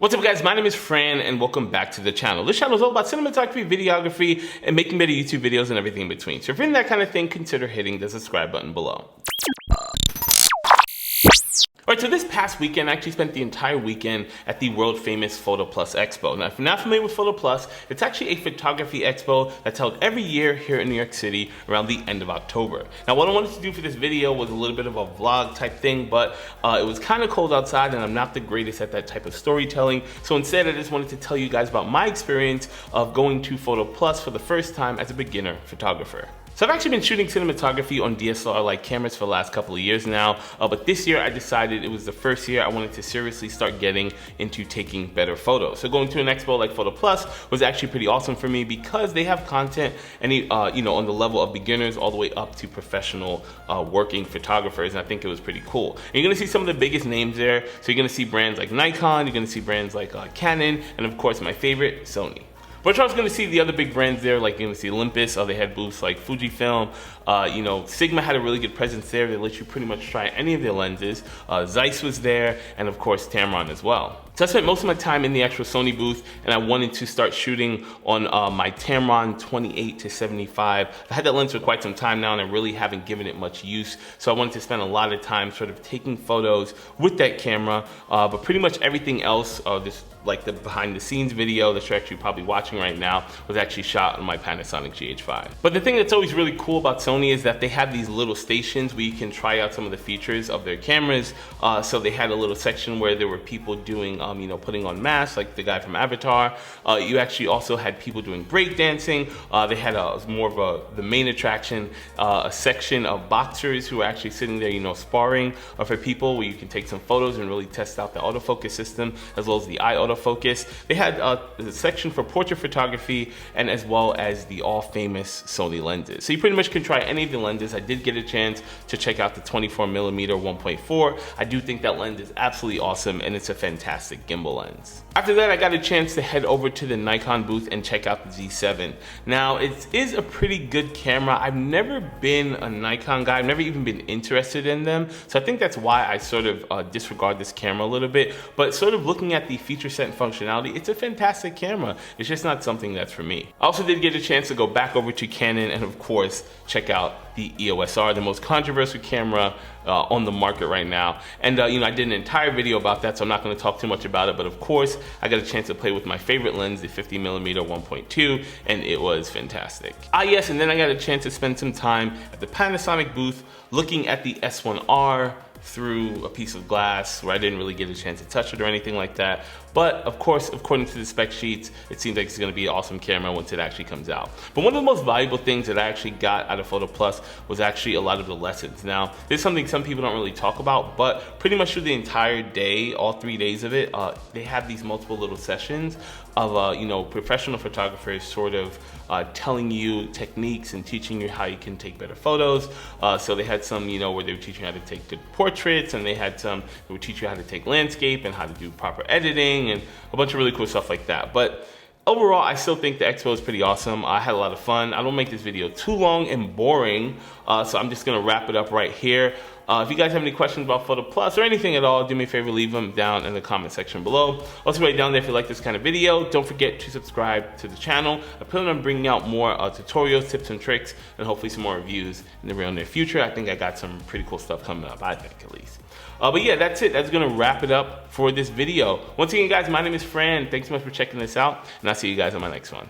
What's up guys, my name is Fran and welcome back to the channel. This channel is all about cinematography, videography, and making better YouTube videos and everything in between. So if you're into that kind of thing, consider hitting the subscribe button below. Alright, so this past weekend, I actually spent the entire weekend at the world famous Photoplus Expo. Now, if you're not familiar with Photoplus, it's actually a photography expo that's held every year here in New York City around the end of October. Now, what I wanted to do for this video was a little bit of a vlog type thing, but it was kind of cold outside and I'm not the greatest at that type of storytelling. So instead, I just wanted to tell you guys about my experience of going to Photoplus for the first time as a beginner photographer. So I've actually been shooting cinematography on DSLR-like cameras for the last couple of years now, but this year I decided it was the first year I wanted to seriously start getting into taking better photos. So going to an expo like Photoplus was actually pretty awesome for me because they have content on the level of beginners all the way up to professional working photographers, and I think it was pretty cool. And you're gonna see some of the biggest names there. So you're gonna see brands like Nikon, you're gonna see brands like Canon, and of course my favorite, Sony. But you're also going to see the other big brands there, like you're going to see Olympus, they had booths like Fujifilm, Sigma had a really good presence there. They let you pretty much try any of their lenses. Zeiss was there, and of course Tamron as well. So I spent most of my time in the actual Sony booth, and I wanted to start shooting on my Tamron 28-75. I've had that lens for quite some time now, and I really haven't given it much use. So I wanted to spend a lot of time sort of taking photos with that camera, but pretty much everything else, like the behind the scenes video that you're actually probably watching right now, was actually shot on my Panasonic GH5. But the thing that's always really cool about Sony is that they have these little stations where you can try out some of the features of their cameras. So they had a little section where there were people doing, putting on masks, like the guy from Avatar. You actually also had people doing breakdancing. They had the main attraction, a section of boxers who were actually sitting there, sparring for people, where you can take some photos and really test out the autofocus system, as well as the eye autofocus. They had a section for portrait photography, and as well as the all famous Sony lenses. So you pretty much can try any of the lenses. I did get a chance to check out the 24mm 1.4. I do think that lens is absolutely awesome, and it's a fantastic gimbal lens. After that, I got a chance to head over to the Nikon booth and check out the Z7. Now, it is a pretty good camera. I've never been a Nikon guy. I've never even been interested in them. So I think that's why I sort of disregard this camera a little bit. But sort of looking at the feature set and functionality, it's a fantastic camera. It's just not something that's for me. I also did get a chance to go back over to Canon and of course check out the EOS R, the most controversial camera on the market right now. And I did an entire video about that, so I'm not going to talk too much about it, but of course I got a chance to play with my favorite lens, the 50mm 1.2, and it was fantastic. Yes, and then I got a chance to spend some time at the Panasonic booth looking at the S1R through a piece of glass where I didn't really get a chance to touch it or anything like that. But of course, according to the spec sheets, it seems like it's gonna be an awesome camera once it actually comes out. But one of the most valuable things that I actually got out of Photoplus was actually a lot of the lessons. Now, this is something some people don't really talk about, but pretty much through the entire day, all 3 days of it, they have these multiple little sessions of professional photographers sort of telling you techniques and teaching you how you can take better photos. So they had some, where they would teach you how to take good portraits, and they had some that would teach you how to take landscape and how to do proper editing and a bunch of really cool stuff like that. But overall, I still think the expo is pretty awesome. I had a lot of fun. I don't make this video too long and boring, so I'm just gonna wrap it up right here. If you guys have any questions about Photoplus or anything at all, do me a favor, leave them down in the comment section below. Also, right down there if you like this kind of video, don't forget to subscribe to the channel. I plan on bringing out more tutorials, tips and tricks, and hopefully some more reviews in the real near future. I think I got some pretty cool stuff coming up, I think at least. But yeah, that's it. That's gonna wrap it up for this video. Once again, guys, my name is Fran. Thanks so much for checking this out, and I'll see you guys on my next one.